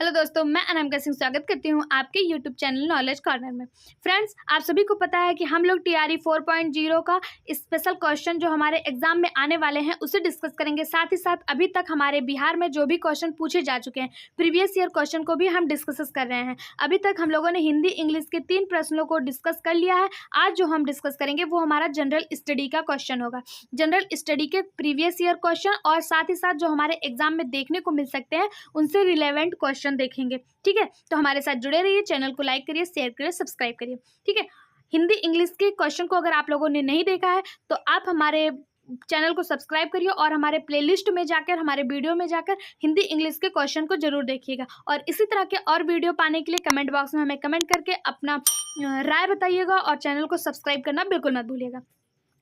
Hello दोस्तों, मैं अनामिका सिंह स्वागत करती हूँ आपके यूट्यूब चैनल नॉलेज कॉर्नर में। फ्रेंड्स, आप सभी को पता है कि हम लोग टीआरई 4.0 का स्पेशल क्वेश्चन जो हमारे एग्जाम में आने वाले हैं उसे डिस्कस करेंगे। साथ ही साथ अभी तक हमारे बिहार में जो भी क्वेश्चन पूछे जा चुके हैं, प्रीवियस ईयर क्वेश्चन को भी हम डिस्कस कर रहे हैं। अभी तक हम लोगों ने हिंदी इंग्लिश के 3 प्रश्नों को डिस्कस कर लिया है। आज जो हम डिस्कस करेंगे वो हमारा जनरल स्टडी का क्वेश्चन होगा। जनरल स्टडी के प्रीवियस ईयर क्वेश्चन और साथ ही साथ जो हमारे एग्जाम में देखने को मिल सकते हैं उनसे रिलेवेंट क्वेश्चन देखेंगे। ठीक है, तो हमारे साथ जुड़े रहिए, चैनल को लाइक करिए, शेयर करिए, सब्सक्राइब करिए। ठीक है, हिंदी इंग्लिश के क्वेश्चन को अगर आप लोगों ने नहीं देखा है तो आप हमारे चैनल को सब्सक्राइब करिए और हमारे प्लेलिस्ट में जाकर, हमारे वीडियो में जाकर हिंदी इंग्लिश के क्वेश्चन को जरूर देखिएगा। और इसी तरह के और वीडियो पाने के लिए कमेंट बॉक्स में हमें कमेंट करके अपना राय बताइएगा और चैनल को सब्सक्राइब करना बिल्कुल मत भूलिएगा।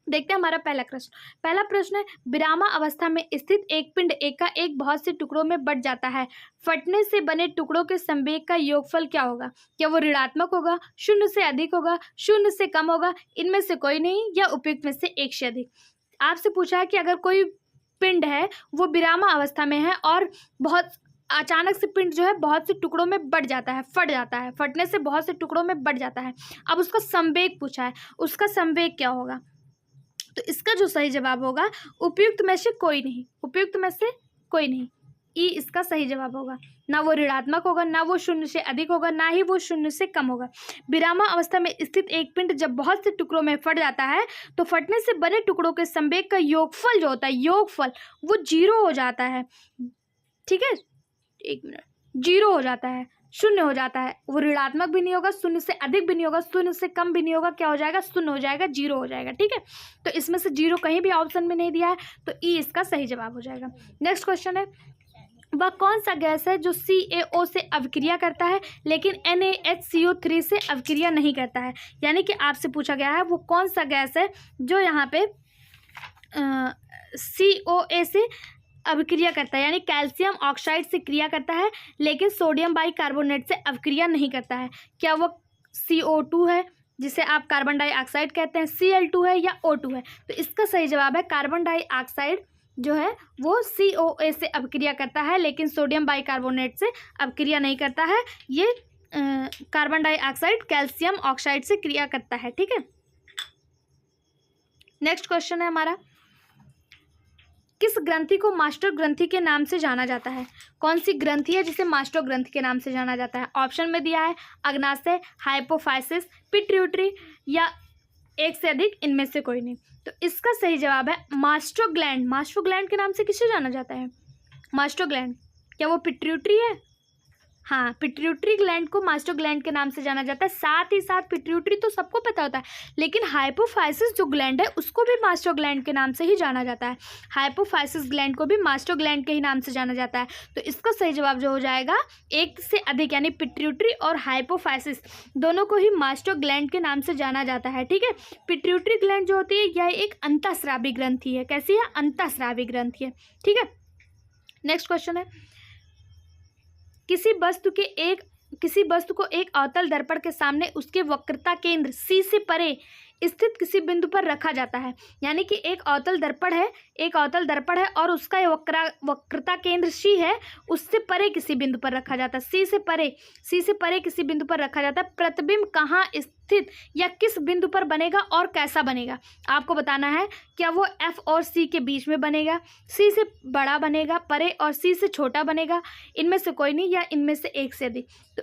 देखते हैं हमारा पहला प्रश्न है, विरामा अवस्था में स्थित एक पिंड एकाएक बहुत से टुकड़ों में बंट जाता है। फटने से बने टुकड़ों के संवेग का योगफल क्या होगा? क्या वो ऋणात्मक होगा, शून्य से अधिक होगा, शून्य से कम होगा, इनमें से कोई नहीं, या उपयुक्त में से एक से अधिक? आपसे पूछा है कि अगर कोई पिंड है वो विरामा अवस्था में है और बहुत अचानक से पिंड जो है बहुत से टुकड़ों में बंट जाता है, फट जाता है, फटने से बहुत से टुकड़ों में बंट जाता है। अब उसका संवेग पूछा है, उसका संवेग क्या होगा? तो इसका जो सही जवाब होगा उपयुक्त में से कोई नहीं, उपयुक्त में से कोई नहीं, ई इसका सही जवाब होगा। ना वो ऋणात्मक होगा, ना वो शून्य से अधिक होगा, ना ही वो शून्य से कम होगा। विरामा अवस्था में स्थित एक पिंड जब बहुत से टुकड़ों में फट जाता है तो फटने से बने टुकड़ों के संवेग का योगफल जो होता है, योगफल वो 0 हो जाता है। ठीक है, 1 मिनट, 0 हो जाता है, शून्य हो जाता है। वो ऋणात्मक भी नहीं होगा, शून्य से अधिक भी नहीं होगा, शून्य से कम भी नहीं होगा। क्या हो जाएगा? शून्य हो जाएगा, 0 हो जाएगा। ठीक है, तो इसमें से 0 कहीं भी ऑप्शन में नहीं दिया है, तो ई इसका सही जवाब हो जाएगा। नेक्स्ट क्वेश्चन है, वह कौन सा गैस है जो CaO से अभिक्रिया करता है लेकिन NaHCO3 से अभिक्रिया नहीं करता है? यानी कि आपसे पूछा गया है वो कौन सा गैस है जो यहाँ पे COA से अभिक्रिया करता है, यानी कैल्शियम ऑक्साइड से क्रिया करता है लेकिन सोडियम बाइकार्बोनेट से अभिक्रिया नहीं करता है? क्या वो CO2 है जिसे आप कार्बन डाइऑक्साइड कहते हैं, Cl2 है, या O2 है? तो इसका सही जवाब है कार्बन डाइऑक्साइड जो है वो COA से अभिक्रिया करता है लेकिन सोडियम बाइकार्बोनेट से अभिक्रिया नहीं करता है। ये कार्बन डाइऑक्साइड कैल्शियम ऑक्साइड से क्रिया करता है। ठीक है, नेक्स्ट क्वेश्चन है हमारा, किस ग्रंथि को मास्टर ग्रंथि के नाम से जाना जाता है? कौन सी ग्रंथि है जिसे मास्टर ग्रंथि के नाम से जाना जाता है? ऑप्शन में दिया है अग्नाशय, हाइपोफाइसिस, पिट्यूटरी, या एक से अधिक, इनमें से कोई नहीं। तो इसका सही जवाब है मास्टर ग्लैंड। मास्टर ग्लैंड के नाम से किसे जाना जाता है? Master gland. क्या वो पिट्यूटरी है? हाँ, पिट्यूटरी ग्लैंड को मास्टर ग्लैंड के नाम से जाना जाता है। साथ ही साथ पिट्यूटरी तो सबको पता होता है, लेकिन हाइपोफाइसिस जो ग्लैंड है उसको भी मास्टर ग्लैंड के नाम से ही जाना जाता है। हाइपोफाइसिस ग्लैंड को भी मास्टर ग्लैंड के ही नाम से जाना जाता है। तो इसका सही जवाब जो हो जाएगा एक से अधिक, यानी पिट्यूटरी और हाइपोफाइसिस दोनों को ही मास्टर ग्लैंड के नाम से जाना जाता है। ठीक है, पिट्यूटरी ग्लैंड जो होती है यह एक अंतःस्रावी ग्रंथि है। कैसी है? अंतःस्रावी ग्रंथि है। ठीक है, नेक्स्ट क्वेश्चन है, किसी वस्तु को एक अवतल दर्पण के सामने उसके वक्रता केंद्र C से परे स्थित किसी बिंदु पर रखा जाता है। यानी कि एक अवतल दर्पण है और उसका वक्रता केंद्र C है, उससे परे किसी बिंदु पर रखा जाता है। C से परे किसी बिंदु पर रखा जाता है। प्रतिबिंब कहाँ स्थित या किस बिंदु पर बनेगा और कैसा बनेगा? आपको बताना है। क्या वो F और C के बीच में बनेगा, C से बड़ा बनेगा परे, और C से छोटा बनेगा, इनमें से कोई नहीं, या इनमें से एक से अधिक? तो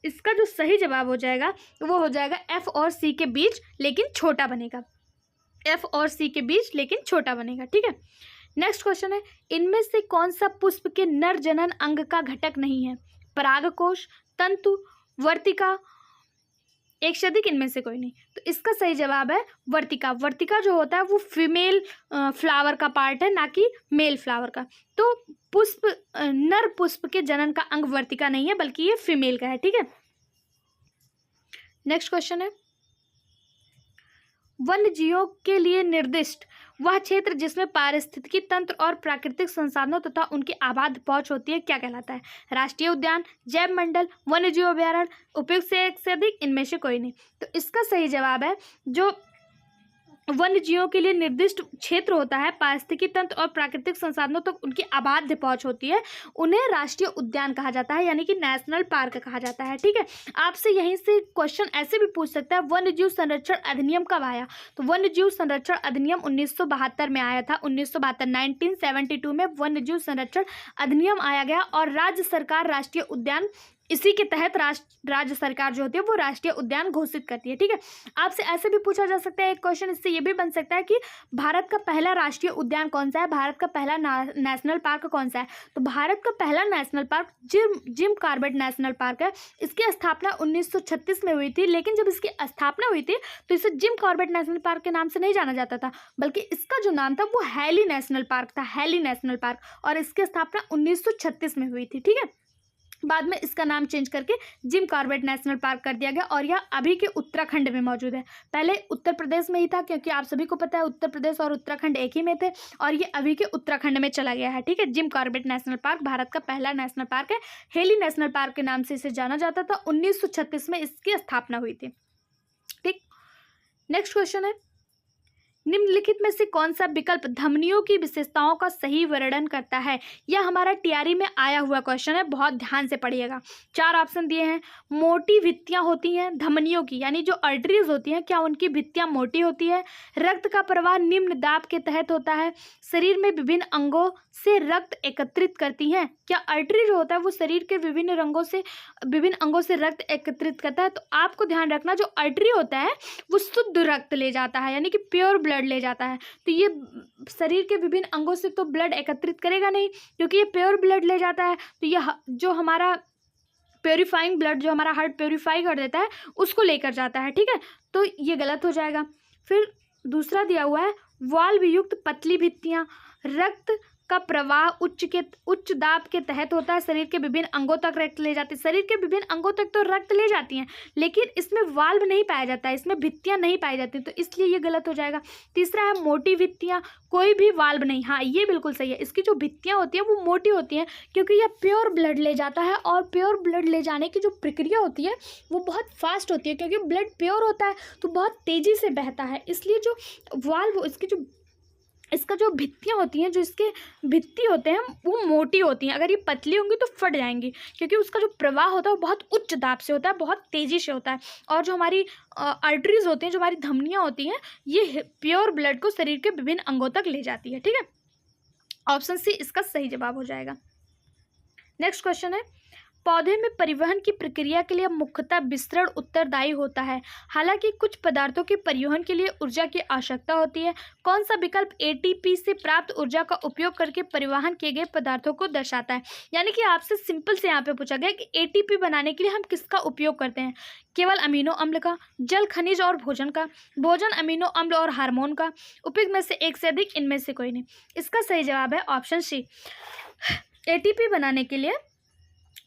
इसका जो सही जवाब हो जाएगा वो हो जाएगा F और C के बीच लेकिन छोटा बनेगा। F और C के बीच लेकिन छोटा बनेगा। ठीक है, नेक्स्ट क्वेश्चन है, इनमें से कौन सा पुष्प के नर जनन अंग का घटक नहीं है? परागकोश, तंतु, वर्तिका, एक से अधिक, इनमें से कोई नहीं। तो इसका सही जवाब है वर्तिका। वर्तिका जो होता है वो फीमेल फ्लावर का पार्ट है, ना कि मेल फ्लावर का। तो नर पुष्प के जनन का अंग वर्तिका नहीं है बल्कि ये फीमेल का है। ठीक है, नेक्स्ट क्वेश्चन है, वन्य जीवों के लिए निर्दिष्ट वह क्षेत्र जिसमें पारिस्थितिकी तंत्र और प्राकृतिक संसाधनों तथा उनकी आबाद पहुंच होती है क्या कहलाता है? राष्ट्रीय उद्यान, जैव मंडल, वन्य जीव अभयारण्य, उपयुक्त से एक से अधिक, इनमें से कोई नहीं। तो इसका सही जवाब है जो वन्य जीवों के लिए निर्दिष्ट क्षेत्र होता है, पारिस्थितिकी तंत्र और प्राकृतिक संसाधनों तक उनकी अबाध पहुंच होती है, उन्हें राष्ट्रीय उद्यान कहा जाता है, यानी कि नेशनल पार्क कहा जाता है। ठीक है, आपसे यहीं से क्वेश्चन ऐसे भी पूछ सकता है, वन्य जीव संरक्षण अधिनियम कब आया? तो वन्य जीव संरक्षण अधिनियम 1972 में आया था। 1972 में वन्य जीव संरक्षण अधिनियम आया गया और राज्य सरकार राष्ट्रीय उद्यान, इसी के तहत राज्य सरकार जो होती है वो राष्ट्रीय उद्यान घोषित करती है। ठीक है, आपसे ऐसे भी पूछा जा सकता है एक क्वेश्चन, इससे ये भी बन सकता है कि भारत का पहला राष्ट्रीय उद्यान कौन सा है, भारत का पहला नेशनल पार्क कौन सा है? तो भारत का पहला national park Jim Corbett national park है। इसकी स्थापना 1936 में हुई थी, लेकिन जब इसकी स्थापना हुई थी तो इसे जिम कॉर्बेट नेशनल पार्क के नाम से नहीं जाना जाता था, बल्कि इसका जो नाम था वो हैली नेशनल पार्क था, हैली नेशनल पार्क, और इसकी स्थापना 1936 में हुई थी। ठीक है, बाद में इसका नाम चेंज करके जिम कॉर्बेट नेशनल पार्क कर दिया गया और यह अभी के उत्तराखंड में मौजूद है। पहले उत्तर प्रदेश में ही था, क्योंकि आप सभी को पता है उत्तर प्रदेश और उत्तराखंड एक ही में थे, और ये अभी के उत्तराखंड में चला गया है। ठीक है, Jim Corbett national park Bharat का पहला नेशनल पार्क है। हेली नेशनल पार्क के नाम से इसे जाना जाता था। 1936 में इसकी स्थापना हुई थी। ठीक, नेक्स्ट क्वेश्चन है, निम्नलिखित में से कौन सा विकल्प धमनियों की विशेषताओं का सही वर्णन करता है? यह हमारा टीआरई में आया हुआ क्वेश्चन है, बहुत ध्यान से पढ़िएगा। 4 ऑप्शन दिए हैं। मोटी भित्तियां होती हैं धमनियों की, यानी जो आर्टरीज होती हैं, क्या उनकी भित्तियां मोटी होती है? रक्त का प्रवाह निम्न दाब के तहत होता है। शरीर में विभिन्न अंगों से रक्त एकत्रित करती हैं। क्या आर्टरी जो होता है वो शरीर के विभिन्न अंगों से रक्त एकत्रित करता है? तो आपको ध्यान रखना, जो आर्टरी होता है वो शुद्ध रक्त ले जाता है, यानी कि प्योर ब्लड ले जाता है। तो ये शरीर के विभिन्न अंगों से तो ब्लड एकत्रित करेगा नहीं, क्योंकि ये प्योर ब्लड ले जाता है। तो यह जो हमारा प्योरीफाइंग ब्लड, जो हमारा हार्ट प्योरीफाई कर देता है, उसको लेकर जाता है। ठीक है, तो ये गलत हो जाएगा। फिर दूसरा दिया हुआ है, वाल्व युक्त पतली भित्तियां, रक्त का प्रवाह उच्च दाब के तहत होता है, शरीर के विभिन्न अंगों तक रक्त ले जाती है। शरीर के विभिन्न अंगों तक तो रक्त ले जाती हैं, लेकिन इसमें वाल्व नहीं पाया जाता है, इसमें भित्तियां नहीं पाई जाती, तो इसलिए ये गलत हो जाएगा। तीसरा है मोटी भित्तियां, कोई भी वाल्व नहीं। हाँ, ये बिल्कुल सही है, इसकी जो भित्तियां होती हैं वो मोटी होती हैं, क्योंकि यह प्योर ब्लड ले जाता है, और प्योर ब्लड ले जाने की जो प्रक्रिया होती है वो बहुत फास्ट होती है, क्योंकि ब्लड प्योर होता है तो बहुत तेज़ी से बहता है। इसलिए जो वाल्व, इसका जो भित्तियाँ होती हैं, जो इसके भित्ति होते हैं वो मोटी होती हैं। अगर ये पतली होंगी तो फट जाएंगी, क्योंकि उसका जो प्रवाह होता है वो बहुत उच्च दाब से होता है, बहुत तेज़ी से होता है। और जो हमारी आर्टरीज होती हैं, जो हमारी धमनियाँ होती हैं, ये प्योर ब्लड को शरीर के विभिन्न अंगों तक ले जाती है। ठीक है, ऑप्शन सी इसका सही जवाब हो जाएगा। नेक्स्ट क्वेश्चन है, पौधे में परिवहन की प्रक्रिया के लिए मुख्यतः विसरण उत्तरदायी होता है, हालांकि कुछ पदार्थों के परिवहन के लिए ऊर्जा की आवश्यकता होती है। कौन सा विकल्प एटीपी से प्राप्त ऊर्जा का उपयोग करके परिवहन किए गए पदार्थों को दर्शाता है? यानी कि आपसे सिंपल से यहाँ पे पूछा गया कि एटीपी बनाने के लिए हम किसका उपयोग करते हैं? केवल अमीनो अम्ल का, जल, खनिज और भोजन का, भोजन, अमीनो अम्ल और हार्मोन का, उपयुक्त में से एक से अधिक, इनमें से कोई नहीं। इसका सही जवाब है ऑप्शन सी। एटीपी बनाने के लिए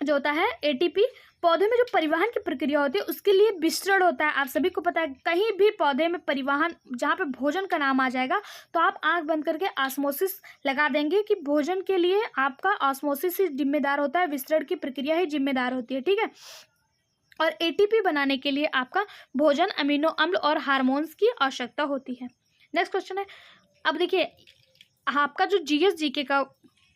जो होता है, एटीपी पौधे में जो परिवहन की प्रक्रिया होती है उसके लिए विसरण होता है। आप सभी को पता है, कहीं भी पौधे में परिवहन, जहाँ पे भोजन का नाम आ जाएगा तो आप आंख बंद करके ऑस्मोसिस लगा देंगे कि भोजन के लिए आपका ऑस्मोसिस ही जिम्मेदार होता है, विसरण की प्रक्रिया ही जिम्मेदार होती है। ठीक है, और एटीपी बनाने के लिए आपका भोजन, अमीनो अम्ल और हार्मोन्स की आवश्यकता होती है। नेक्स्ट क्वेश्चन है, अब देखिए आपका जो जीएस जीके का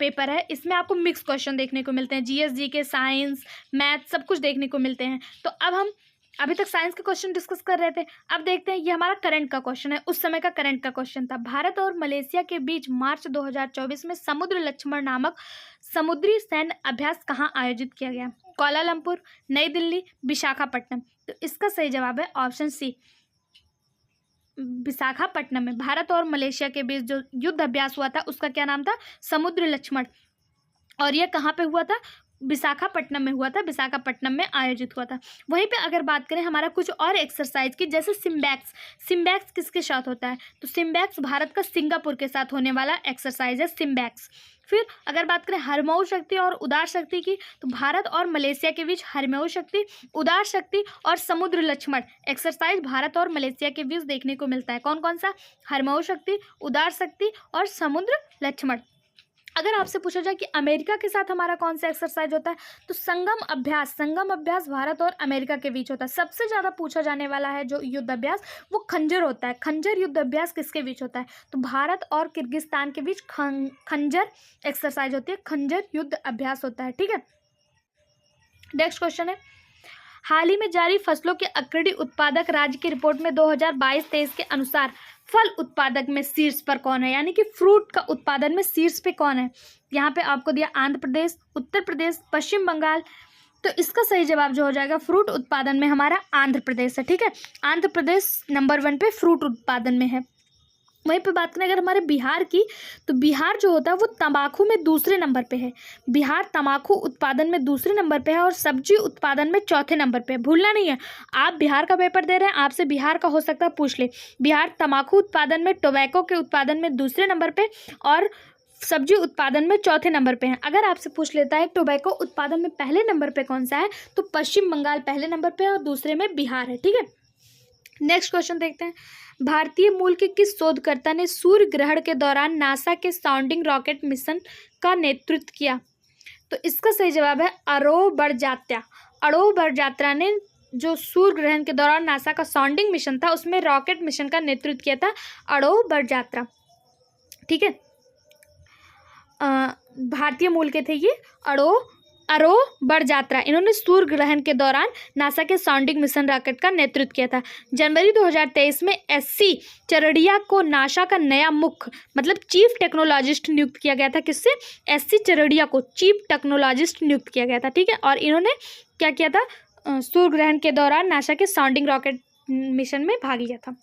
पेपर है, इसमें आपको मिक्स क्वेश्चन देखने को मिलते हैं। जीएस जीके, साइंस, मैथ, सब कुछ देखने को मिलते हैं। तो अब हम अभी तक साइंस के क्वेश्चन डिस्कस कर रहे थे, अब देखते हैं, ये हमारा करंट का क्वेश्चन है, उस समय का करंट का क्वेश्चन था। भारत और मलेशिया के बीच मार्च 2024 में समुद्र लक्ष्मण नामक समुद्री सैन्य अभ्यास कहाँ आयोजित किया गया? कोलालमपुर, नई दिल्ली, विशाखापट्टनम। तो इसका सही जवाब है ऑप्शन सी, विशाखापट्टनम में। भारत और मलेशिया के बीच जो युद्ध अभ्यास हुआ था उसका क्या नाम था? समुद्र लक्ष्मण। और यह कहाँ पे हुआ था? विशाखापट्टनम में हुआ था, विशाखापट्टनम में आयोजित हुआ था। वहीं पे अगर बात करें हमारा कुछ और एक्सरसाइज की, जैसे सिम्बैक्स किसके साथ होता है? तो सिम्बैक्स भारत का सिंगापुर के साथ होने वाला एक्सरसाइज है सिम्बैक्स। फिर अगर बात करें हरमऊ शक्ति और उदार शक्ति की, तो भारत और मलेशिया के बीच हरमऊ शक्ति, उदार शक्ति और समुद्र लक्ष्मण एक्सरसाइज भारत और मलेशिया के बीच देखने को मिलता है। कौन कौन सा? हरमऊ शक्ति, उदार शक्ति और समुद्र लक्ष्मण। अगर आपसे पूछा जाए कि अमेरिका के साथ हमारा कौन सा एक्सरसाइज होता है, तो संगम अभ्यास भारत और अमेरिका के बीच होता है। सबसे ज़्यादा पूछा जाने वाला है जो युद्ध अभ्यास, वो खंजर होता है। खंजर युद्ध अभ्यास किसके बीच होता है? तो भारत और किर्गिस्तान के बीच खंजर एक्सरसाइज होती है, खंजर युद्ध अभ्यास होता है। ठीक है, नेक्स्ट क्वेश्चन है, हाल ही में जारी फसलों के अग्रणी उत्पादक राज्य की रिपोर्ट में 2022-23 के अनुसार फल उत्पादक में शीर्ष पर कौन है? यानी कि फ्रूट का उत्पादन में शीर्ष पे कौन है? यहाँ पे आपको दिया आंध्र प्रदेश, उत्तर प्रदेश, पश्चिम बंगाल। तो इसका सही जवाब जो हो जाएगा फ्रूट उत्पादन में हमारा आंध्र प्रदेश है। ठीक है, आंध्र प्रदेश नंबर 1 पे फ्रूट उत्पादन में है। वहीं पे बात करें अगर हमारे बिहार की, तो बिहार जो होता है वो तंबाकू में दूसरे नंबर पे है। बिहार तंबाकू उत्पादन में दूसरे नंबर पे है और सब्जी उत्पादन में चौथे नंबर पे है। भूलना नहीं है, आप बिहार का पेपर दे रहे हैं, आपसे बिहार का हो सकता है पूछ ले। बिहार तंबाकू उत्पादन में, टोबैको के उत्पादन में दूसरे नंबर पे और सब्जी उत्पादन में चौथे नंबर पे है। अगर आपसे पूछ लेता है टोबैको उत्पादन में पहले नंबर पे कौन सा है, तो पश्चिम बंगाल पहले नंबर पे है और दूसरे में बिहार है। ठीक है, नेक्स्ट क्वेश्चन देखते हैं, भारतीय मूल के किस शोधकर्ता ने सूर्य ग्रहण के दौरान नासा के साउंडिंग रॉकेट मिशन का नेतृत्व किया? तो इसका सही जवाब है अरोव बड़जात्या। अरोव बड़जात्या ने जो सूर्य ग्रहण के दौरान नासा का साउंडिंग मिशन था उसमें रॉकेट मिशन का नेतृत्व किया था अरोव बड़जात्या। ठीक है, भारतीय मूल के थे ये अरोव बड़जात्या। इन्होंने सूर्य ग्रहण के दौरान नासा के साउंडिंग मिशन रॉकेट का नेतृत्व किया था। जनवरी 2023 में एससी चरड़िया को नासा का नया मुख्य मतलब चीफ टेक्नोलॉजिस्ट नियुक्त किया गया था। किससे? एससी चरड़िया को चीफ टेक्नोलॉजिस्ट नियुक्त किया गया था। ठीक है, और इन्होंने क्या किया था? सूर्य ग्रहण के दौरान नासा के साउंडिंग रॉकेट मिशन में भाग लिया था।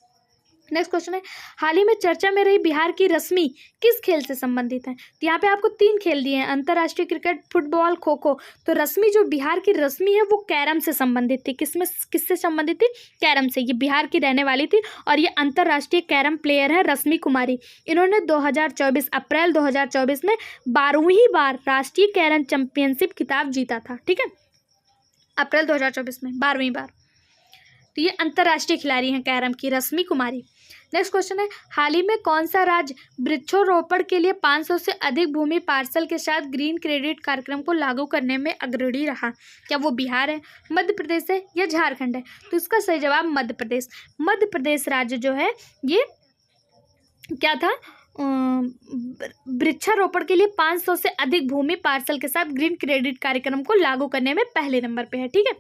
नेक्स्ट क्वेश्चन है, हाल ही में चर्चा में रही बिहार की रस्मी किस खेल से संबंधित है? तो यहाँ पे आपको 3 खेल दिए हैं, अंतर्राष्ट्रीय क्रिकेट, फुटबॉल, खो खो। तो रस्मी जो बिहार की रस्मी है वो कैरम से संबंधित थी। किससे संबंधित थी? कैरम से। ये बिहार की रहने वाली थी और ये अंतर्राष्ट्रीय कैरम प्लेयर है रश्मि कुमारी। इन्होंने अप्रैल 2024 में 12वीं बार राष्ट्रीय कैरम चैंपियनशिप खिताब जीता था। ठीक है, अप्रैल 2024 में 12वीं बार। तो ये अंतर्राष्ट्रीय खिलाड़ी हैं कैरम की रश्मि कुमारी। नेक्स्ट क्वेश्चन है, हाल ही में कौन सा राज्य वृक्षारोपण के लिए 500 से अधिक भूमि पार्सल के साथ ग्रीन क्रेडिट कार्यक्रम को लागू करने में अग्रणी रहा? क्या वो बिहार है, मध्य प्रदेश है या झारखंड है? तो इसका सही जवाब मध्य प्रदेश। मध्य प्रदेश राज्य जो है ये क्या था? वृक्षारोपण के लिए 500 से अधिक भूमि पार्सल के साथ ग्रीन क्रेडिट कार्यक्रम को लागू करने में पहले नंबर पे है। ठीक है,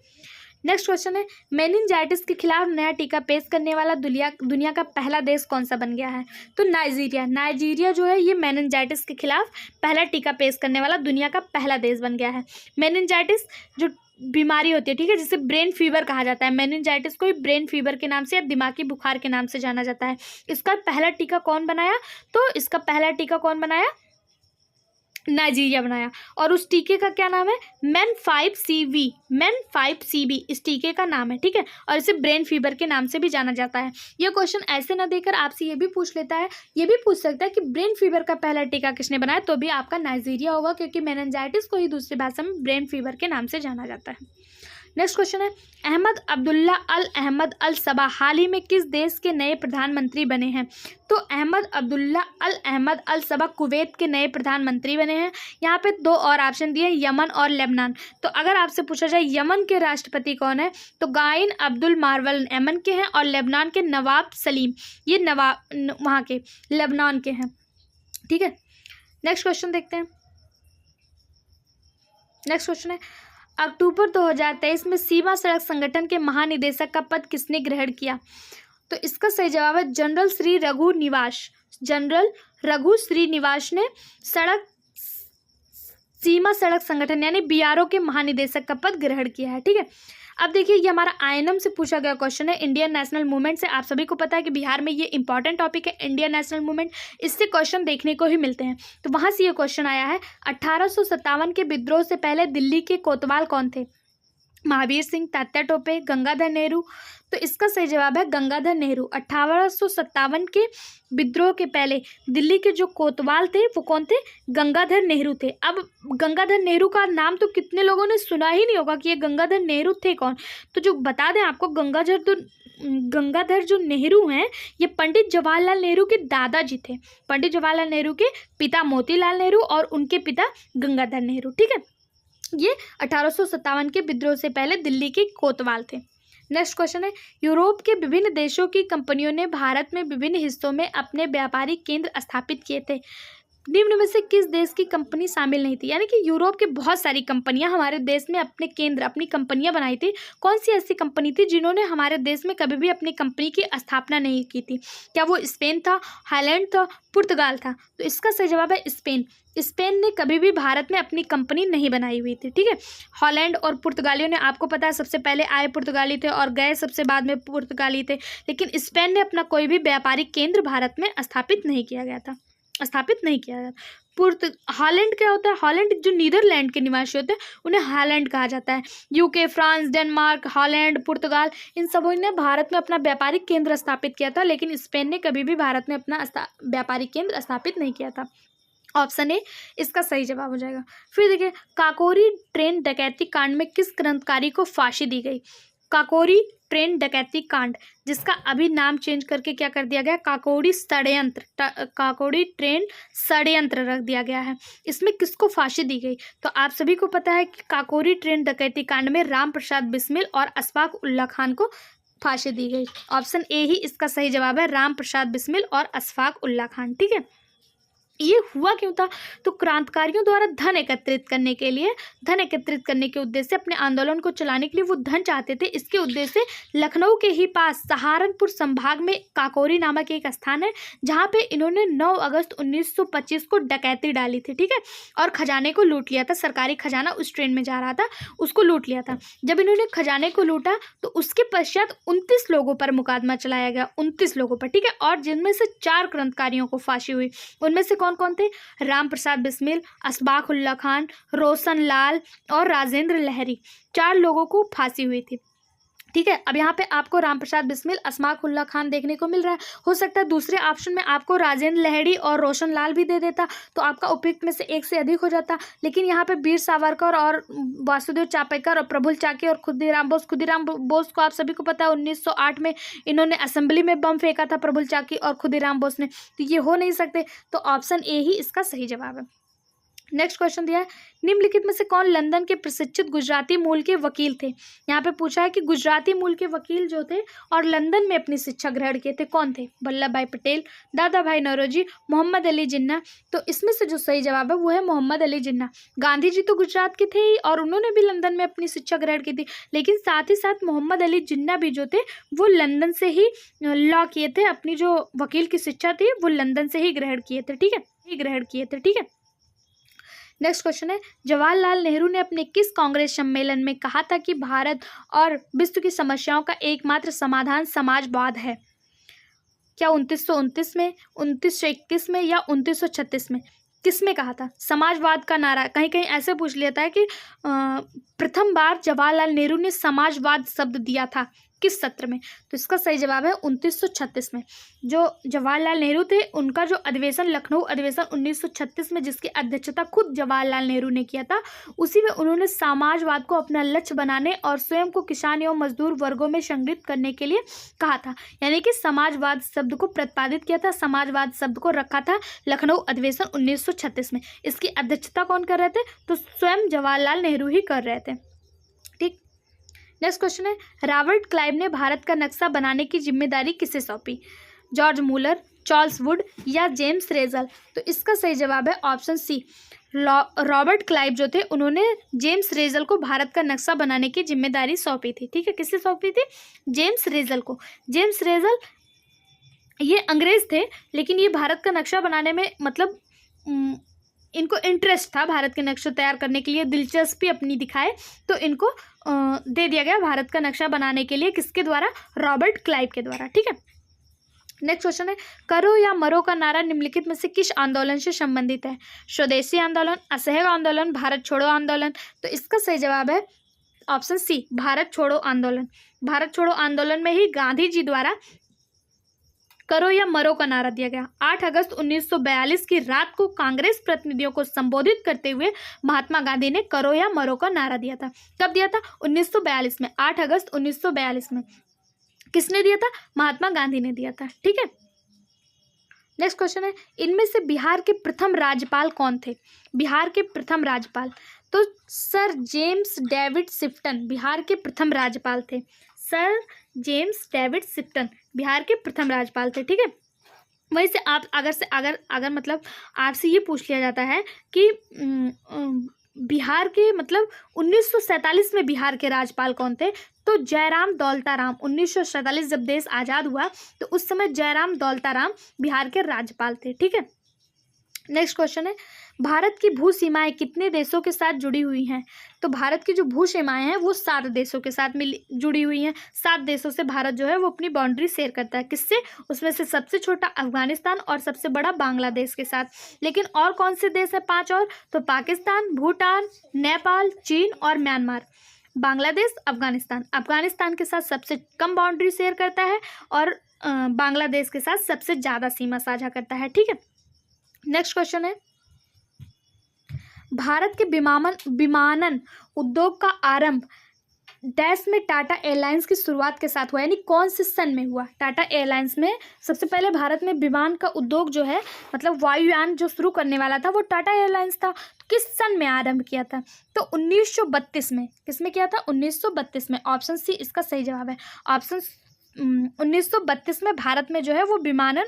नेक्स्ट क्वेश्चन है, मेनिनजाइटिस के खिलाफ नया टीका पेश करने वाला दुनिया का पहला देश कौन सा बन गया है? तो नाइजीरिया जो है ये मेनिनजाइटिस के खिलाफ पहला टीका पेश करने वाला दुनिया का पहला देश बन गया है। मेनिनजाइटिस जो बीमारी होती है, ठीक है, जिसे ब्रेन फीवर कहा जाता है। मेनिनजाइटिस को ब्रेन फीवर के नाम से या दिमागी बुखार के नाम से जाना जाता है। इसका पहला टीका कौन बनाया? तो इसका पहला टीका कौन बनाया? नाइजीरिया बनाया। और उस टीके का क्या नाम है? MEN 5CV इस टीके का नाम है। ठीक है, और इसे ब्रेन फीवर के नाम से भी जाना जाता है। ये क्वेश्चन ऐसे ना देकर आपसे ये भी पूछ लेता है, ये भी पूछ सकता है कि ब्रेन फीवर का पहला टीका किसने बनाया, तो भी आपका नाइजीरिया होगा, क्योंकि मेनिनजाइटिस को ही दूसरी भाषा में ब्रेन फीवर के नाम से जाना जाता है। नेक्स्ट क्वेश्चन है, अहमद अब्दुल्ला अल अहमद अल सबा हाल ही में किस देश के नए प्रधानमंत्री बने हैं? तो अहमद अब्दुल्ला अल अहमद अल सबा कुवैत के नए प्रधानमंत्री बने हैं। यहाँ पे 2 और ऑप्शन दिए, यमन और लेबनान। तो अगर आपसे पूछा जाए यमन के राष्ट्रपति कौन है, तो गाइन अब्दुल मार्वल यमन के हैं और लेबनान के नवाब सलीम ये वहाँ के लेबनान के हैं। ठीक है, नेक्स्ट क्वेश्चन देखते हैं। नेक्स्ट क्वेश्चन है, अक्टूबर 2023 में सीमा सड़क संगठन के महानिदेशक का पद किसने ग्रहण किया? तो इसका सही जवाब है जनरल रघु श्रीनिवास ने सीमा सड़क संगठन यानी BRO के महानिदेशक का पद ग्रहण किया है। ठीक है, अब देखिए ये हमारा INM से पूछा गया क्वेश्चन है, इंडियन नेशनल मूवमेंट से। आप सभी को पता है कि बिहार में ये इंपॉर्टेंट टॉपिक है इंडियन नेशनल मूवमेंट, इससे क्वेश्चन देखने को ही मिलते हैं। तो वहाँ से ये क्वेश्चन आया है, 1857 के विद्रोह से पहले दिल्ली के कोतवाल कौन थे? महावीर सिंह, तात्या टोपे, गंगाधर नेहरू। तो इसका सही जवाब है गंगाधर नेहरू। 1857 के विद्रोह के पहले दिल्ली के जो कोतवाल थे वो कौन थे? गंगाधर नेहरू थे। अब गंगाधर नेहरू का नाम तो कितने लोगों ने सुना ही नहीं होगा कि ये गंगाधर नेहरू थे कौन। तो जो बता दें आपको, गंगाधर तो गंगाधर जो नेहरू हैं, ये पंडित जवाहरलाल नेहरू के दादाजी थे। पंडित जवाहरलाल नेहरू के पिता मोतीलाल नेहरू और उनके पिता गंगाधर नेहरू। ठीक है, ये 1857 के विद्रोह से पहले दिल्ली के कोतवाल थे। नेक्स्ट क्वेश्चन है, यूरोप के विभिन्न देशों की कंपनियों ने भारत में विभिन्न हिस्सों में अपने व्यापारिक केंद्र स्थापित किए थे। निम्न में से किस देश की कंपनी शामिल नहीं थी? यानी कि यूरोप की बहुत सारी कंपनियां हमारे देश में अपने केंद्र, अपनी कंपनियां बनाई थी। कौन सी ऐसी कंपनी थी जिन्होंने हमारे देश में कभी भी अपनी कंपनी की स्थापना नहीं की थी? क्या वो स्पेन था, हॉलैंड था, पुर्तगाल था? तो इसका सही जवाब है स्पेन। स्पेन ने कभी भी भारत में अपनी कंपनी नहीं बनाई हुई थी। ठीक है, हॉलैंड और पुर्तगालियों ने, आपको पता है सबसे पहले आए पुर्तगाली थे और गए सबसे बाद में पुर्तगाली थे, लेकिन स्पेन ने अपना कोई भी व्यापारिक केंद्र भारत में स्थापित नहीं किया गया। हॉलैंड क्या होता है? हॉलैंड जो नीदरलैंड के निवासी होते हैं उन्हें हॉलैंड कहा जाता है। यूके, फ्रांस, डेनमार्क, हॉलैंड, पुर्तगाल, इन सबों ने भारत में अपना व्यापारिक केंद्र स्थापित किया था, लेकिन स्पेन ने कभी भी भारत में अपना व्यापारिक केंद्र स्थापित नहीं किया था। ऑप्शन ए इसका सही जवाब हो जाएगा। फिर देखिए, काकोरी ट्रेन डकैती कांड में किस क्रांतिकारी को फांसी दी गई? काकोरी ट्रेन डकैती कांड, जिसका अभी नाम चेंज करके क्या कर दिया गया? काकोरी ट्रेन षड्यंत्र रख दिया गया है। इसमें किसको फांसी दी गई? तो आप सभी को पता है कि काकोरी ट्रेन डकैती कांड में राम प्रसाद बिस्मिल और अशफाक उल्ला खान को फांसी दी गई। ऑप्शन ए ही इसका सही जवाब है, राम प्रसाद बिस्मिल और अशफाक उल्ला खान। ठीक है, ये हुआ क्यों था? तो क्रांतिकारियों द्वारा धन एकत्रित करने के उद्देश्य से, अपने आंदोलन को चलाने के लिए वो धन चाहते थे। इसके उद्देश्य से लखनऊ के ही पास सहारनपुर संभाग में काकोरी नामक एक स्थान है, जहाँ पे इन्होंने 9 अगस्त 1925 को डकैती डाली थी। ठीक है, और खजाने को लूट लिया था। सरकारी खजाना उस ट्रेन में जा रहा था, उसको लूट लिया था। जब इन्होंने खजाने को लूटा तो उसके पश्चात 29 लोगों पर मुकदमा चलाया गया, 29 लोगों पर। ठीक है, और जिनमें से 4 क्रांतिकारियों को फांसी हुई। उनमें से कौन थे? राम प्रसाद बिस्मिल, अशफाक उल्ला खान, रोशन लाल और राजेंद्र लहरी। 4 लोगों को फांसी हुई थी। ठीक है, अब यहाँ पे आपको राम प्रसाद बिस्मिल, अशफाक उल्ला खान देखने को मिल रहा है। हो सकता है दूसरे ऑप्शन में आपको राजेंद्र लहरी और रोशन लाल भी दे देता, तो आपका उपयुक्त में से एक से अधिक हो जाता। लेकिन यहाँ पे वीर सावरकर और वासुदेव चापेकर और प्रफुल्ल चाकी और खुदीराम बोस को आप सभी को पता है 1908 में इन्होंने असेंबली में बम फेंका था, प्रफुल्ल चाकी और खुदीराम बोस ने। तो ये हो नहीं सकते, तो ऑप्शन ए ही इसका सही जवाब है। नेक्स्ट क्वेश्चन दिया है, निम्नलिखित में से कौन लंदन के प्रशिक्षित गुजराती मूल के वकील थे? यहाँ पे पूछा है कि गुजराती मूल के वकील जो थे और लंदन में अपनी शिक्षा ग्रहण किए थे, कौन थे? वल्लभ भाई पटेल, दादा भाई नौरोजी, मोहम्मद अली जिन्ना। तो इसमें से जो सही जवाब है वो है मोहम्मद अली जिन्ना। गांधी जी तो गुजरात के थे ही और उन्होंने भी लंदन में अपनी शिक्षा ग्रहण की थी, लेकिन साथ ही साथ मोहम्मद अली जिन्ना भी जो थे वो लंदन से ही लॉ किए थे। अपनी जो वकील की शिक्षा थी वो लंदन से ही ग्रहण किए थे। ठीक है, नेक्स्ट क्वेश्चन है, जवाहरलाल नेहरू ने अपने किस कांग्रेस सम्मेलन में कहा था कि भारत और विश्व की समस्याओं का एकमात्र समाधान समाजवाद है? क्या 1929 में, 1931 में या 1936 में? किस में कहा था? समाजवाद का नारा कहीं कहीं ऐसे पूछ लेता है कि प्रथम बार जवाहरलाल नेहरू ने समाजवाद शब्द दिया था किस सत्र में? तो इसका सही जवाब है 1936 में। जो जवाहरलाल नेहरू थे उनका जो अधिवेशन, लखनऊ अधिवेशन 1936 में, जिसकी अध्यक्षता खुद जवाहरलाल नेहरू ने किया था, उसी में उन्होंने समाजवाद को अपना लक्ष्य बनाने और स्वयं को किसान एवं मजदूर वर्गों में संगठित करने के लिए कहा था। यानी कि समाजवाद शब्द को प्रतिपादित किया था, समाजवाद शब्द को रखा था लखनऊ अधिवेशन 1936 में। इसकी अध्यक्षता कौन कर रहे थे? तो स्वयं जवाहरलाल नेहरू ही कर रहे थे। ठीक, नेक्स्ट क्वेश्चन है, रॉबर्ट क्लाइव ने भारत का नक्शा बनाने की जिम्मेदारी किसे सौंपी? जॉर्ज मूलर, चार्ल्स वुड या जेम्स रेजल? तो इसका सही जवाब है ऑप्शन सी, रॉबर्ट क्लाइव जो थे उन्होंने जेम्स रेजल को भारत का नक्शा बनाने की जिम्मेदारी सौंपी थी। ठीक है, किससे सौंपी थी? जेम्स रेजल को। जेम्स रेजल ये अंग्रेज थे, लेकिन ये भारत का नक्शा बनाने में मतलब इनको इंटरेस्ट था, भारत के नक्शे तैयार करने के लिए दिलचस्पी अपनी दिखाए, तो इनको दे दिया गया भारत का नक्शा बनाने के लिए। किसके द्वारा? रॉबर्ट क्लाइव के द्वारा। ठीक है, नेक्स्ट क्वेश्चन है, करो या मरो का नारा निम्नलिखित में से किस आंदोलन से संबंधित है? स्वदेशी आंदोलन, असहयोग आंदोलन, भारत छोड़ो आंदोलन? तो इसका सही जवाब है ऑप्शन सी, भारत छोड़ो आंदोलन। भारत छोड़ो आंदोलन में ही गांधी जी द्वारा करो या मरो का नारा दिया गया। 8 अगस्त 1942 की रात को कांग्रेस प्रतिनिधियों को संबोधित करते हुए महात्मा गांधी ने करो या मरो का नारा दिया था। कब दिया था? 1942 में, 8 अगस्त 1942 में। किसने दिया था? महात्मा गांधी ने दिया था। ठीक है, नेक्स्ट क्वेश्चन है, इनमें से बिहार के प्रथम राज्यपाल कौन थे? बिहार के प्रथम राज्यपाल, तो सर जेम्स डेविड शिफ्टन बिहार के प्रथम राज्यपाल थे। सर जेम्स डेविड शिफ्टन बिहार के प्रथम राज्यपाल थे। ठीक है, वहीं से आप अगर मतलब आपसे ये पूछ लिया जाता है कि बिहार के मतलब 1947 में बिहार के राज्यपाल कौन थे, तो जयराम दौलताराम। 1947 जब देश आज़ाद हुआ तो उस समय जयराम दौलताराम बिहार के राज्यपाल थे। ठीक है, नेक्स्ट क्वेश्चन है, भारत की भू सीमाएं कितने देशों के साथ जुड़ी हुई हैं? तो भारत की जो भू सीमाएं हैं वो 7 देशों के साथ जुड़ी हुई हैं। 7 देशों से भारत जो है वो अपनी बाउंड्री शेयर करता है। किससे? उसमें से सबसे छोटा अफगानिस्तान और सबसे बड़ा बांग्लादेश के साथ। लेकिन और कौन से देश है 5 और? तो पाकिस्तान, भूटान, नेपाल, चीन और म्यांमार। बांग्लादेश, अफगानिस्तान के साथ सबसे कम बाउंड्री शेयर करता है और बांग्लादेश के साथ सबसे ज़्यादा सीमा साझा करता है। ठीक है, नेक्स्ट क्वेश्चन है, भारत के विमानन उद्योग का आरंभ डैश में टाटा एयरलाइंस की शुरुआत के साथ हुआ, यानी कौन से सन में हुआ? टाटा एयरलाइंस में सबसे पहले भारत में विमान का उद्योग जो है मतलब वायुयान जो शुरू करने वाला था वो टाटा एयरलाइंस था। तो किस सन में आरंभ किया था? तो 1932 में। किसमें किया था? 1932 में। ऑप्शन सी इसका सही जवाब है। ऑप्शन 1932 में भारत में जो है वो विमानन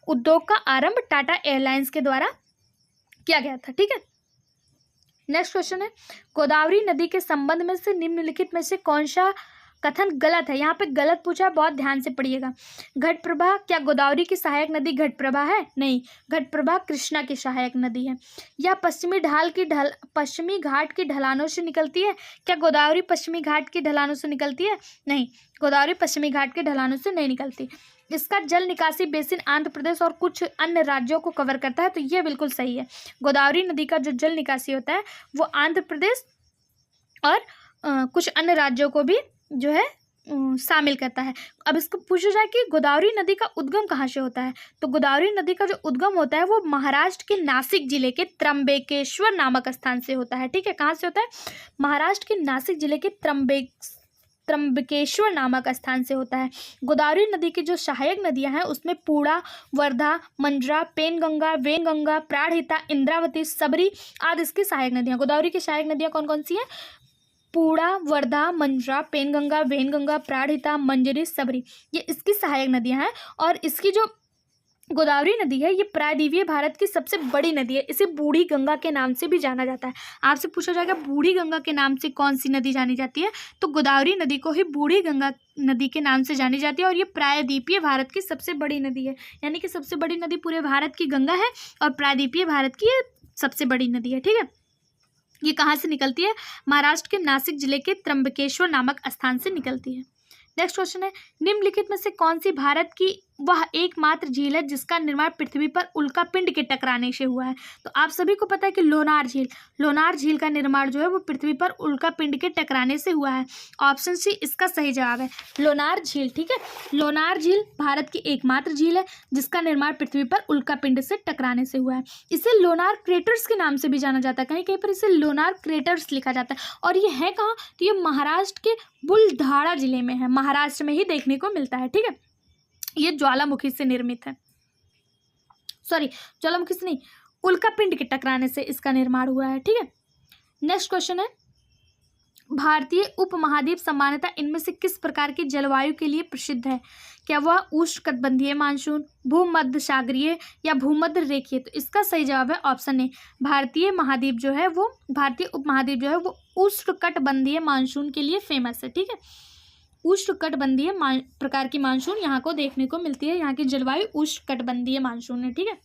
उद्योग का आरंभ टाटा एयरलाइंस के द्वारा किया गया था। ठीक है, नेक्स्ट क्वेश्चन है, गोदावरी नदी के संबंध में से निम्नलिखित में से कौन सा कथन गलत है? यहाँ पे गलत पूछा है, बहुत ध्यान से पढ़िएगा। घटप्रभा, क्या गोदावरी की सहायक नदी घटप्रभा है? नहीं, घटप्रभा कृष्णा की सहायक नदी है। या पश्चिमी घाट की ढलानों से निकलती है? क्या गोदावरी पश्चिमी घाट की ढलानों से निकलती है? नहीं, गोदावरी पश्चिमी घाट के ढलानों से नहीं निकलती। इसका जल निकासी बेसिन आंध्र प्रदेश और कुछ अन्य राज्यों को कवर करता है, तो ये बिल्कुल सही है। गोदावरी नदी का जो जल निकासी होता है वो आंध्र प्रदेश और कुछ अन्य राज्यों को भी जो है शामिल करता है। अब इसको पूछा जाए कि गोदावरी नदी का उद्गम कहाँ से होता है, तो गोदावरी नदी का जो उद्गम होता है वो महाराष्ट्र के नासिक जिले के त्र्यंबकेश्वर नामक स्थान से होता है। ठीक है, कहाँ से होता है? महाराष्ट्र के नासिक जिले के त्र्यंबकेश्वर नामक स्थान से होता है। गोदावरी नदी की जो सहायक नदियां हैं उसमें पूर्णा, वर्धा, मंजरा, पेनगंगा, वेंगंगा, प्राणहिता, इंद्रावती, सबरी आदि इसकी सहायक नदियां। गोदावरी की सहायक नदियां कौन कौन सी हैं? पूर्णा, वर्धा, मंजरा, पेनगंगा, वेनगंगा, प्राणहिता, मंजरी, सबरी, ये इसकी सहायक नदियां हैं। और इसकी जो गोदावरी नदी है ये प्रायद्वीपीय भारत की सबसे बड़ी नदी है। इसे बूढ़ी गंगा के नाम से भी जाना जाता है। आपसे पूछा जाएगा बूढ़ी गंगा के नाम से कौन सी नदी जानी जाती है, तो गोदावरी नदी को ही बूढ़ी गंगा नदी के नाम से जानी जाती है। और ये प्रायद्वीपीय भारत की सबसे बड़ी नदी है, यानी कि सबसे बड़ी नदी पूरे भारत की गंगा है और प्रायद्वीपीय भारत की ये सबसे बड़ी नदी है। ठीक है, ये कहाँ से निकलती है? महाराष्ट्र के नासिक जिले के त्र्यंबकेश्वर नामक स्थान से निकलती है। नेक्स्ट क्वेश्चन है, निम्नलिखित में से कौन सी भारत की वह एकमात्र झील है जिसका निर्माण पृथ्वी पर उल्का पिंड के टकराने से हुआ है? तो आप सभी को पता है कि लोनार झील का निर्माण जो है वो पृथ्वी पर उल्का पिंड के टकराने से हुआ है। ऑप्शन सी इसका सही जवाब है, लोनार झील। ठीक है, लोनार झील भारत की एकमात्र झील है जिसका निर्माण पृथ्वी पर उल्का पिंड से टकराने से हुआ है। इसे लोनार क्रेटर्स के नाम से भी जाना जाता है, कहीं कहीं पर इसे लोनार क्रेटर्स लिखा जाता है। और ये है कहाँ? तो ये महाराष्ट्र के बुलढाणा जिले में है, महाराष्ट्र में ही देखने को मिलता है। ठीक है, ये ज्वालामुखी से निर्मित है, ज्वालामुखी से नहीं, उल्कापिंड के टकराने से इसका निर्माण हुआ है। ठीक है, नेक्स्ट क्वेश्चन है, भारतीय उपमहाद्वीप सामान्यतः इनमें से किस प्रकार की जलवायु के लिए प्रसिद्ध है? क्या वह उष्णकटिबंधीय मानसून, भूमध्य सागरीय या भूमध्य रेखीय? तो इसका सही जवाब है ऑप्शन ए, भारतीय उपमहाद्वीप जो है वो उष्णकटिबंधीय मानसून के लिए फेमस है। ठीक है, उष्णकटिबंधीय प्रकार की मानसून यहाँ को देखने को मिलती है, यहाँ की जलवायु उष्णकटिबंधीय मानसून है। ठीक है,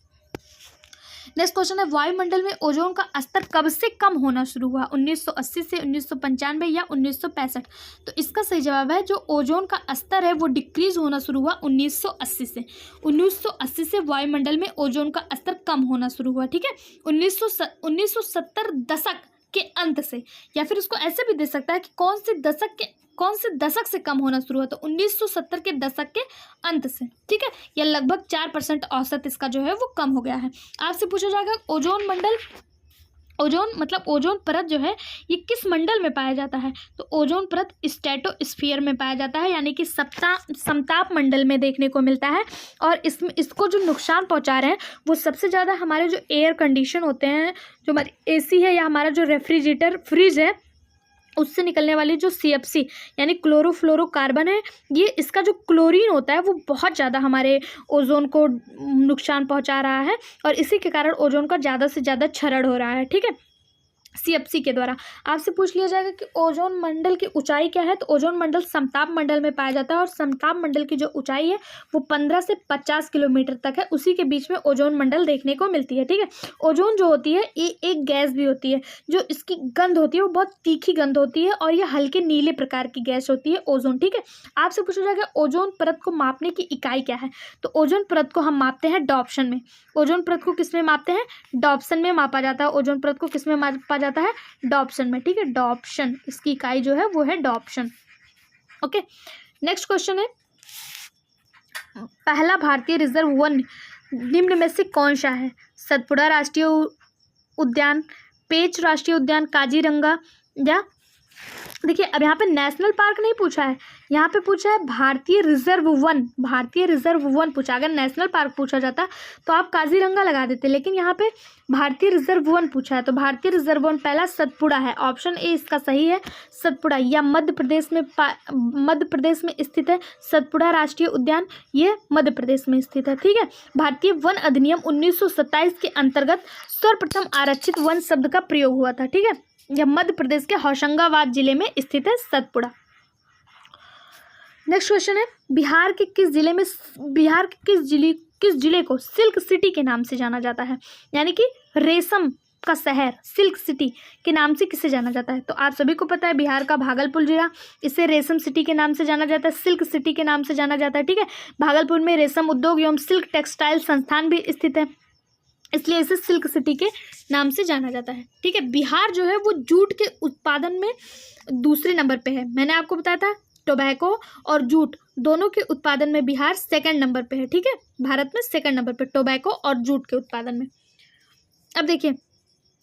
नेक्स्ट क्वेश्चन है, वायुमंडल में ओजोन का स्तर कब से कम होना शुरू हुआ? 1980 से, 1995 या 1965? तो इसका सही जवाब है, जो ओजोन का स्तर है वो डिक्रीज होना शुरू हुआ 1980 से। 1980 से वायुमंडल में ओजोन का स्तर कम होना शुरू हुआ। ठीक है, 1970 दशक के अंत से, या फिर उसको ऐसे भी दे सकता है कि कौन से दशक से कम होना शुरू हुआ, तो 1970 के दशक के अंत से। ठीक है, या लगभग 4% औसत इसका जो है वो कम हो गया है। आपसे पूछा जाएगा ओजोन मंडल ओजोन मतलब ओजोन परत जो है ये किस मंडल में पाया जाता है? तो ओजोन परत स्ट्रेटोस्फीयर में पाया जाता है, यानी कि समताप मंडल में देखने को मिलता है। और इसको जो नुकसान पहुंचा रहे हैं वो सबसे ज़्यादा हमारे जो एयर कंडीशन होते हैं, जो हमारी एसी है या हमारा जो रेफ्रिजरेटर फ्रिज है, उससे निकलने वाली जो CFC यानी क्लोरोफ्लोरोकार्बन है, ये इसका जो क्लोरीन होता है वो बहुत ज़्यादा हमारे ओजोन को नुकसान पहुंचा रहा है, और इसी के कारण ओजोन का ज़्यादा से ज़्यादा क्षरण हो रहा है। ठीक है, CFC के द्वारा आपसे पूछ लिया जाएगा कि ओजोन मंडल की ऊंचाई क्या है, तो ओजोन मंडल समताप मंडल में पाया जाता है, और समताप मंडल की जो ऊंचाई है वो 15 से 50 किलोमीटर तक है, उसी के बीच में ओजोन मंडल देखने को मिलती है। ठीक है, ओजोन जो होती है ये एक गैस भी होती है, जो इसकी गंध होती है वो बहुत तीखी गंध होती है, और ये हल्के नीले प्रकार की गैस होती है ओजोन। ठीक है, आपसे पूछा जाएगा ओजोन परत को मापने की इकाई क्या है, तो ओजोन परत को हम मापते हैं डॉप्शन में। ओजोन परत को किस में मापते हैं? डॉप्शन में मापा जाता है। ओजोन परत को किस में मापा जाता है? डॉप्शन में। ठीक है, डॉप्शन, इसकी इकाई जो है वो है डॉप्शन। ओके, नेक्स्ट क्वेश्चन है, पहला भारतीय रिजर्व वन निम्न में से कौन सा है? सतपुड़ा राष्ट्रीय उद्यान, पेंच राष्ट्रीय उद्यान, काजीरंगा, या देखिए अब यहाँ पे नेशनल पार्क नहीं पूछा है, यहाँ पे पूछा है भारतीय रिजर्व वन। भारतीय रिजर्व वन पूछा, अगर नेशनल पार्क पूछा जाता तो आप काजीरंगा लगा देते, लेकिन यहाँ पे भारतीय रिजर्व वन पूछा है, तो भारतीय रिजर्व वन पहला सतपुड़ा है, ऑप्शन ए इसका सही है। सतपुड़ा या मध्य प्रदेश में स्थित है। सतपुड़ा राष्ट्रीय उद्यान ये मध्य प्रदेश में स्थित है। ठीक है, भारतीय वन अधिनियम 1927 के अंतर्गत सर्वप्रथम आरक्षित वन शब्द का प्रयोग हुआ था। ठीक है, यह मध्य प्रदेश के होशंगाबाद जिले में स्थित है सतपुड़ा। नेक्स्ट क्वेश्चन है, बिहार के किस जिले को सिल्क सिटी के नाम से जाना जाता है, यानी कि रेशम का शहर सिल्क सिटी के नाम से किसे जाना जाता है? तो आप सभी को पता है बिहार का भागलपुर जिला, इसे रेशम सिटी के नाम से जाना जाता है, सिल्क सिटी के नाम से जाना जाता है। ठीक है, भागलपुर में रेशम उद्योग एवं सिल्क टेक्सटाइल संस्थान भी स्थित है, इसलिए इसे सिल्क सिटी के नाम से जाना जाता है। ठीक है, बिहार जो है वो जूट के उत्पादन में दूसरे नंबर पे है। मैंने आपको बताया था टोबैको और जूट दोनों के उत्पादन में बिहार सेकंड नंबर पे है। ठीक है, भारत में सेकंड नंबर पे टोबैको और जूट के उत्पादन में। अब देखिए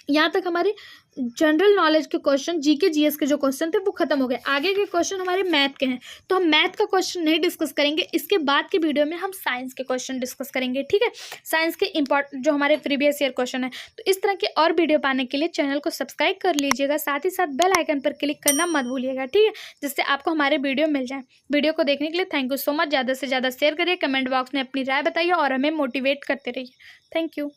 यहाँ तक हमारे जनरल नॉलेज के क्वेश्चन, जीके जीएस के जो क्वेश्चन थे वो खत्म हो गए। आगे के क्वेश्चन हमारे मैथ के हैं, तो हम मैथ का क्वेश्चन नहीं डिस्कस करेंगे, इसके बाद के वीडियो में हम साइंस के क्वेश्चन डिस्कस करेंगे। ठीक है, साइंस के जो हमारे प्रीवियस ईयर क्वेश्चन है। तो इस तरह के और वीडियो पाने के लिए चैनल को सब्सक्राइब कर लीजिएगा, साथ ही साथ बेल आइकन पर क्लिक करना मत भूलिएगा। ठीक है, जिससे आपको हमारे वीडियो मिल जाए। वीडियो को देखने के लिए थैंक यू सो मच। ज़्यादा से ज़्यादा शेयर करिए, कमेंट बॉक्स में अपनी राय बताइए और हमें मोटिवेट करते रहिए। Thank you.